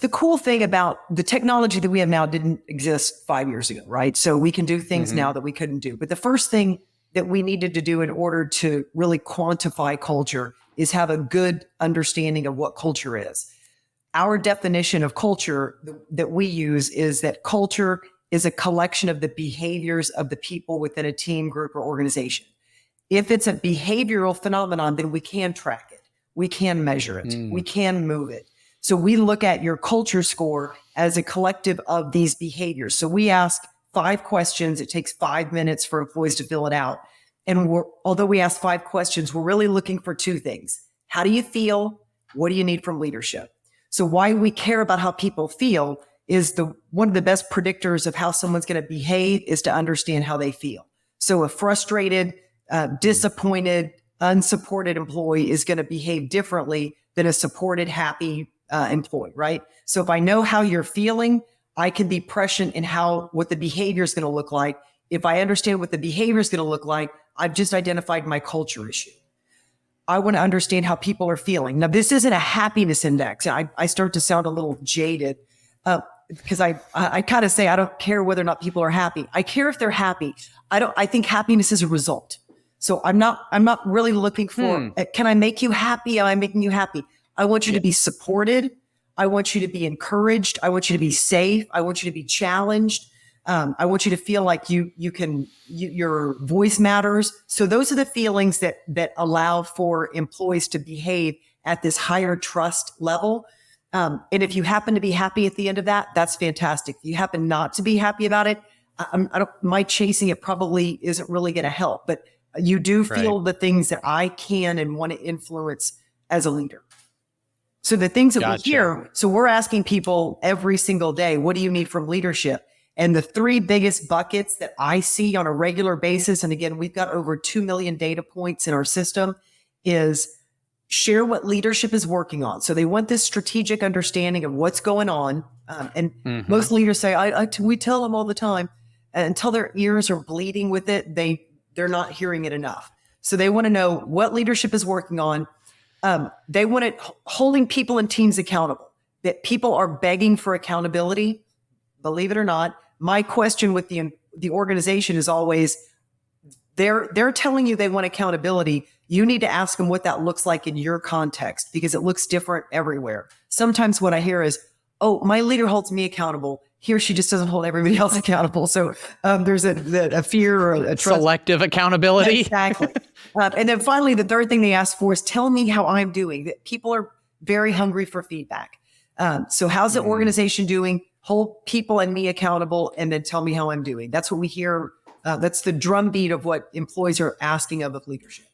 the cool thing about the technology that we have now didn't exist 5 years ago, right? So we can do things now that we couldn't do. But the first thing that we needed to do in order to really quantify culture is have a good understanding of what culture is. Our definition of culture that we use is that culture is a collection of the behaviors of the people within a team, group, or organization. If it's a behavioral phenomenon, then we can track it. We can measure it. We can move it. So we look at your culture score as a collective of these behaviors. So we ask 5 questions. It takes 5 minutes for employees to fill it out. And although we ask 5 questions, we're really looking for 2 things. How do you feel? What do you need from leadership? So why we care about how people feel is one of the best predictors of how someone's going to behave is to understand how they feel. So a frustrated, disappointed, unsupported employee is going to behave differently than a supported, happy employee, right? So if I know how you're feeling, I can be prescient in what the behavior is going to look like. If I understand what the behavior is going to look like, I've just identified my culture issue. I want to understand how people are feeling. Now, this isn't a happiness index. I start to sound a little jaded because I kind of say I don't care whether or not people are happy. I care if they're happy. I think happiness is a result. So I'm not really looking for, can I make you happy? Am I making you happy? I want you to be supported. I want you to be encouraged. I want you to be safe. I want you to be challenged. I want you to feel like your voice matters. So those are the feelings that allow for employees to behave at this higher trust level. And if you happen to be happy at the end of that, that's fantastic. If you happen not to be happy about it, my chasing it probably isn't really going to help, but you do feel the things that I can and want to influence as a leader. So the things that we hear, so we're asking people every single day, what do you need from leadership? And the 3 biggest buckets that I see on a regular basis, and again, we've got over 2 million data points in our system, is share what leadership is working on. So they want this strategic understanding of what's going on. And most leaders say, we tell them all the time, until their ears are bleeding with it, they're not hearing it enough. So they want to know what leadership is working on. They want it holding people and teams accountable, that people are begging for accountability. Believe it or not, my question with the organization is always, they're telling you they want accountability. You need to ask them what that looks like in your context, because it looks different everywhere. Sometimes what I hear is, oh, my leader holds me accountable. He or she just doesn't hold everybody else accountable. So there's a fear or a trust. Selective accountability. Yeah, exactly. And then finally, the third thing they ask for is, tell me how I'm doing. That people are very hungry for feedback. So how's the organization doing? Hold people and me accountable, and then tell me how I'm doing. That's what we hear. That's the drumbeat of what employees are asking of leadership.